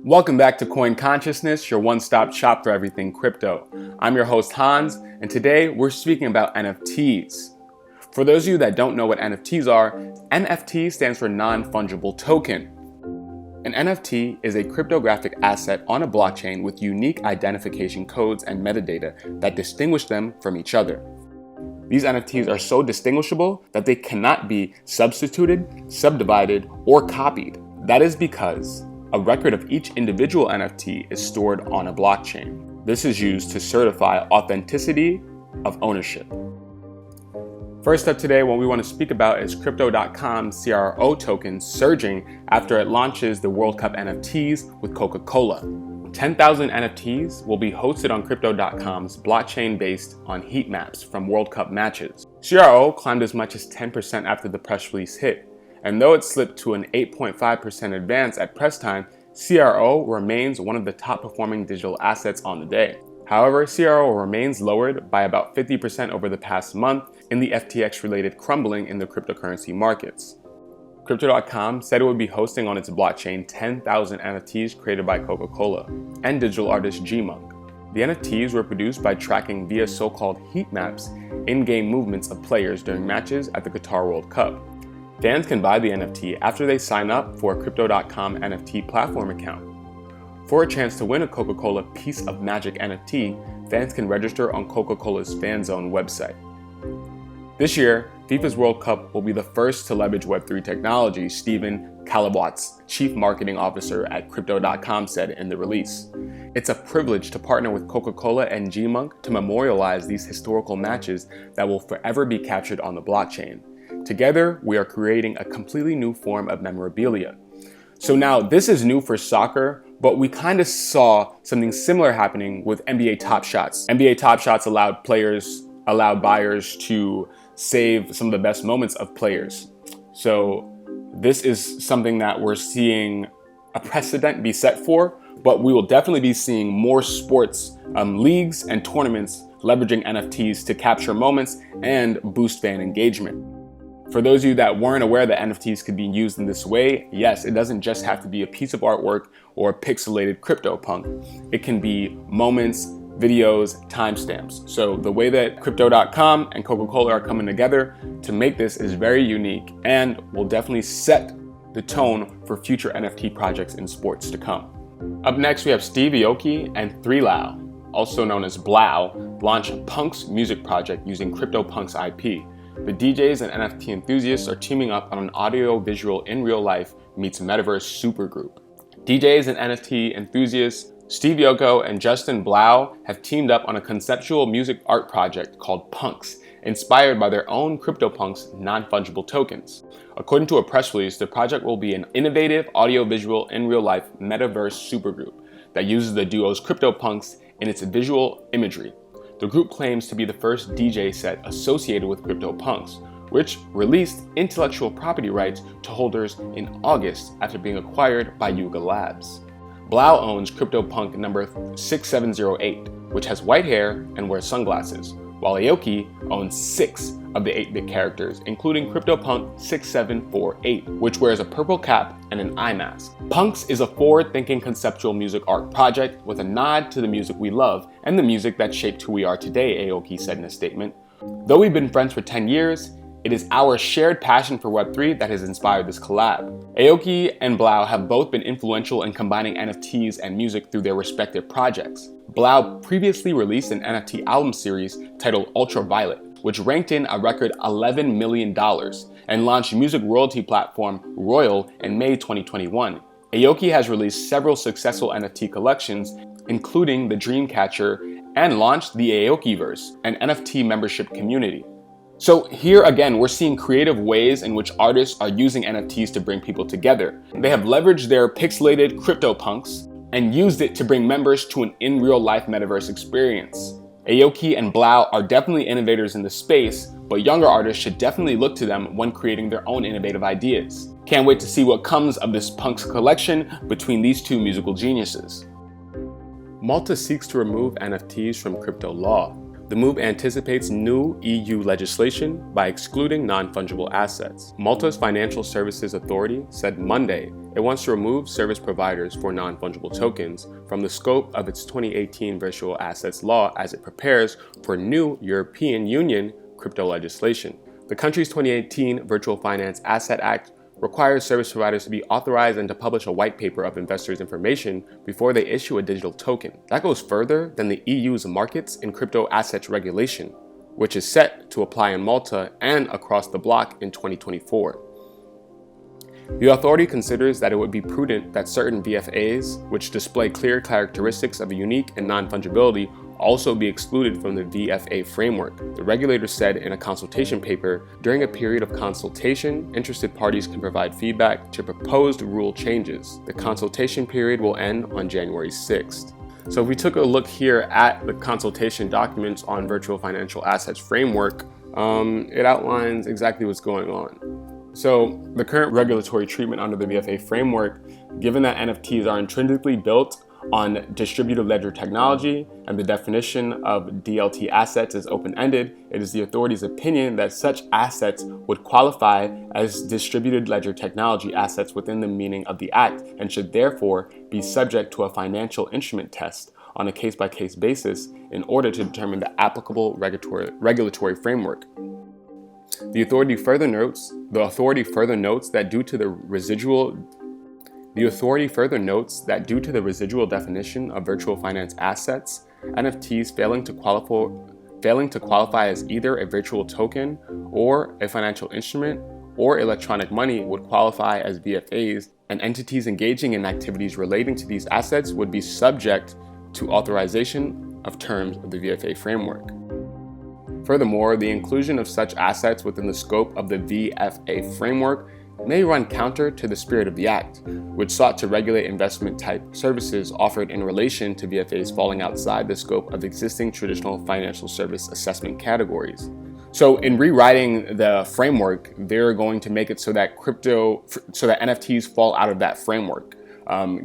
Welcome back to Coin Consciousness, your one-stop shop for everything crypto. I'm your host Hans, and today we're speaking about NFTs. For those of you that don't know what NFTs are, NFT stands for non-fungible token. An NFT is a cryptographic asset on a blockchain with unique identification codes and metadata that distinguish them from each other. These NFTs are so distinguishable that they cannot be substituted, subdivided, or copied. That is because a record of each individual NFT is stored on a blockchain. This is used to certify authenticity of ownership. First up today, what we want to speak about is Crypto.com CRO token surging after it launches the World Cup NFTs with Coca-Cola. 10,000 NFTs will be hosted on Crypto.com's blockchain based on heat maps from World Cup matches. CRO climbed as much as 10% after the press release hit. And though it slipped to an 8.5% advance at press time, CRO remains one of the top performing digital assets on the day. However, CRO remains lowered by about 50% over the past month in the FTX-related crumbling in the cryptocurrency markets. Crypto.com said it would be hosting on its blockchain 10,000 NFTs created by Coca-Cola and digital artist G-Monk. The NFTs were produced by tracking via so-called heat maps in-game movements of players during matches at the Qatar World Cup. Fans can buy the NFT after they sign up for a Crypto.com NFT platform account. For a chance to win a Coca-Cola Piece of Magic NFT, fans can register on Coca-Cola's Fan Zone website. This year, FIFA's World Cup will be the first to leverage Web3 technology, Stephen Kalawatz, Chief Marketing Officer at Crypto.com, said in the release. It's a privilege to partner with Coca-Cola and G-Monk to memorialize these historical matches that will forever be captured on the blockchain. Together, we are creating a completely new form of memorabilia. So now, this is new for soccer, but we kind of saw something similar happening with NBA Top Shots. NBA Top Shots allowed buyers to save some of the best moments of players. So this is something that we're seeing a precedent be set for, but we will definitely be seeing more sports leagues and tournaments leveraging NFTs to capture moments and boost fan engagement. For those of you that weren't aware that NFTs could be used in this way, yes, it doesn't just have to be a piece of artwork or a pixelated CryptoPunk. It can be moments, videos, timestamps. So the way that Crypto.com and Coca-Cola are coming together to make this is very unique and will definitely set the tone for future NFT projects in sports to come. Up next, we have Steve Aoki and 3Lao, also known as Blau, launch PUNX music project using CryptoPunk's IP. The DJs and NFT enthusiasts are teaming up on an audio-visual in real life meets metaverse supergroup. DJs and NFT enthusiasts Steve Aoki and Justin Blau have teamed up on a conceptual music art project called PUNX, inspired by their own CryptoPunk's non-fungible tokens. According to a press release, the project will be an innovative audio-visual in real life metaverse supergroup that uses the duo's CryptoPunks in its visual imagery. The group claims to be the first DJ set associated with CryptoPunks, which released intellectual property rights to holders in August after being acquired by Yuga Labs. Blau owns CryptoPunk number 6708, which has white hair and wears sunglasses, while Aoki owns 6 of the 8-bit characters, including CryptoPunk 6748, which wears a purple cap and an eye mask. PUNX is a forward-thinking conceptual music art project with a nod to the music we love and the music that shaped who we are today, Aoki said in a statement. Though we've been friends for 10 years, it is our shared passion for Web3 that has inspired this collab. Aoki and Blau have both been influential in combining NFTs and music through their respective projects. Blau previously released an NFT album series titled Ultraviolet, which ranked in a record $11 million and launched music royalty platform Royal in May 2021. Aoki has released several successful NFT collections, including the Dreamcatcher, and launched the Aokiverse, an NFT membership community. So here again, we're seeing creative ways in which artists are using NFTs to bring people together. They have leveraged their pixelated CryptoPunks and used it to bring members to an in real life metaverse experience. Aoki and Blau are definitely innovators in the space, but younger artists should definitely look to them when creating their own innovative ideas. Can't wait to see what comes of this PUNX collection between these two musical geniuses. Malta seeks to remove NFTs from crypto law. The move anticipates new EU legislation by excluding non-fungible assets. Malta's Financial Services Authority said Monday it wants to remove service providers for non-fungible tokens from the scope of its 2018 virtual assets law as it prepares for new European Union crypto legislation. The country's 2018 Virtual Finance Asset Act requires service providers to be authorized and to publish a white paper of investors' information before they issue a digital token. That goes further than the EU's markets in crypto assets regulation, which is set to apply in Malta and across the bloc in 2024. The authority considers that it would be prudent that certain VFAs, which display clear characteristics of unique and non-fungibility, also be excluded from the VFA framework. The regulator said in a consultation paper, during a period of consultation, interested parties can provide feedback to proposed rule changes. The consultation period will end on January 6th. So if we took a look here at the consultation documents on Virtual Financial Assets Framework, it outlines exactly what's going on. So the current regulatory treatment under the VFA framework, given that NFTs are intrinsically built on distributed ledger technology and the definition of DLT assets is open-ended, it is the authority's opinion that such assets would qualify as distributed ledger technology assets within the meaning of the Act and should therefore be subject to a financial instrument test on a case-by-case basis in order to determine the applicable regulatory framework. The authority further notes that due to the residual definition of virtual finance assets, NFTs failing to qualify as either a virtual token or a financial instrument or electronic money would qualify as VFAs, and entities engaging in activities relating to these assets would be subject to authorization of terms of the VFA framework. Furthermore, the inclusion of such assets within the scope of the VFA framework may run counter to the spirit of the Act, which sought to regulate investment-type services offered in relation to VFAs falling outside the scope of existing traditional financial service assessment categories. So in rewriting the framework, they're going to make it so that NFTs fall out of that framework.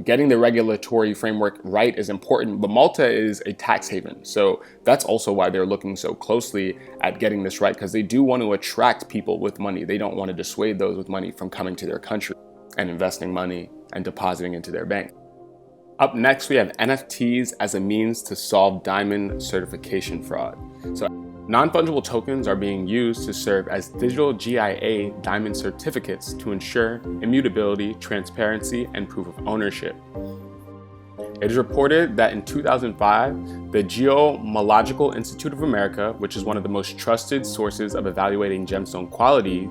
Getting the regulatory framework right is important, but Malta is a tax haven. So that's also why they're looking so closely at getting this right, because they do want to attract people with money. They don't want to dissuade those with money from coming to their country and investing money and depositing into their bank. Up next, we have NFTs as a means to solve diamond certification fraud. So non-fungible tokens are being used to serve as digital GIA diamond certificates to ensure immutability, transparency, and proof of ownership. It is reported that in 2005, the Geomological Institute of America, which is one of the most trusted sources of evaluating gemstone quality,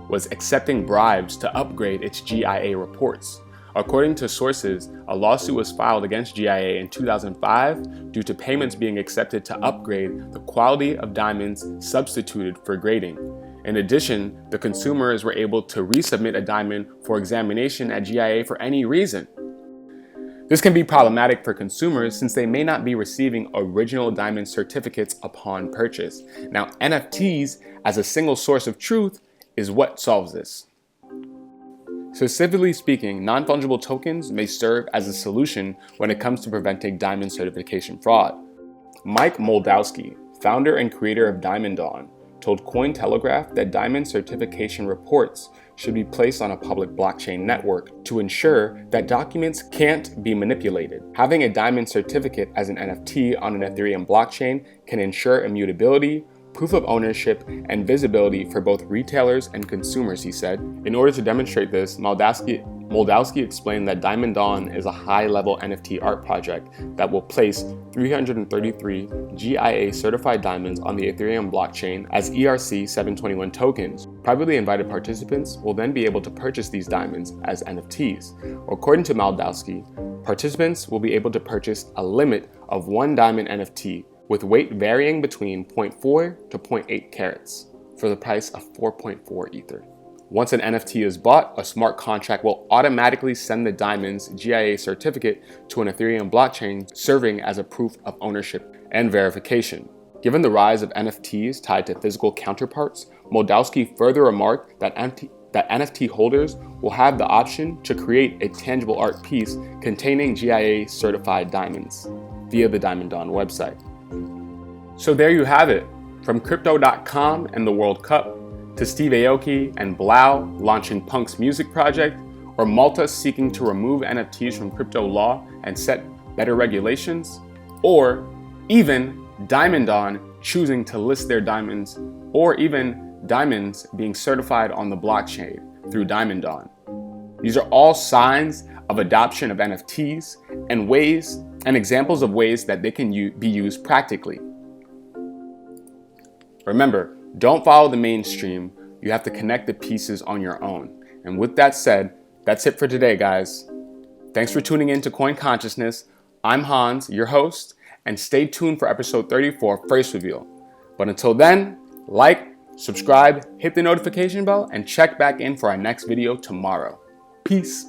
was accepting bribes to upgrade its GIA reports. According to sources, a lawsuit was filed against GIA in 2005 due to payments being accepted to upgrade the quality of diamonds substituted for grading. In addition, the consumers were able to resubmit a diamond for examination at GIA for any reason. This can be problematic for consumers since they may not be receiving original diamond certificates upon purchase. Now, NFTs as a single source of truth is what solves this. Specifically speaking, non-fungible tokens may serve as a solution when it comes to preventing diamond certification fraud. Mike Moldowski, founder and creator of Diamond Dawn, told Cointelegraph that diamond certification reports should be placed on a public blockchain network to ensure that documents can't be manipulated. Having a diamond certificate as an NFT on an Ethereum blockchain can ensure immutability, proof of ownership, and visibility for both retailers and consumers, he said. In order to demonstrate this, Moldowski explained that Diamond Dawn is a high-level NFT art project that will place 333 GIA certified diamonds on the Ethereum blockchain as ERC-721 tokens. Privately invited participants will then be able to purchase these diamonds as NFTs. According to Moldowski, participants will be able to purchase a limit of one diamond NFT with weight varying between 0.4 to 0.8 carats for the price of 4.4 Ether. Once an NFT is bought, a smart contract will automatically send the diamond's GIA certificate to an Ethereum blockchain, serving as a proof of ownership and verification. Given the rise of NFTs tied to physical counterparts, Moldowski further remarked that NFT holders will have the option to create a tangible art piece containing GIA certified diamonds via the Diamond Dawn website. So there you have it. From Crypto.com and the World Cup, to Steve Aoki and Blau launching PUNX music project, or Malta seeking to remove NFTs from crypto law and set better regulations, or even Diamond On choosing to list their diamonds, or even diamonds being certified on the blockchain through Diamond On. These are all signs of adoption of NFTs and examples of ways that they can be used practically. Remember, don't follow the mainstream. You have to connect the pieces on your own. And with that said, that's it for today, guys. Thanks for tuning in to Coin Consciousness. I'm Hans, your host, and stay tuned for episode 34, First Reveal. But until then, like, subscribe, hit the notification bell, and check back in for our next video tomorrow. Peace.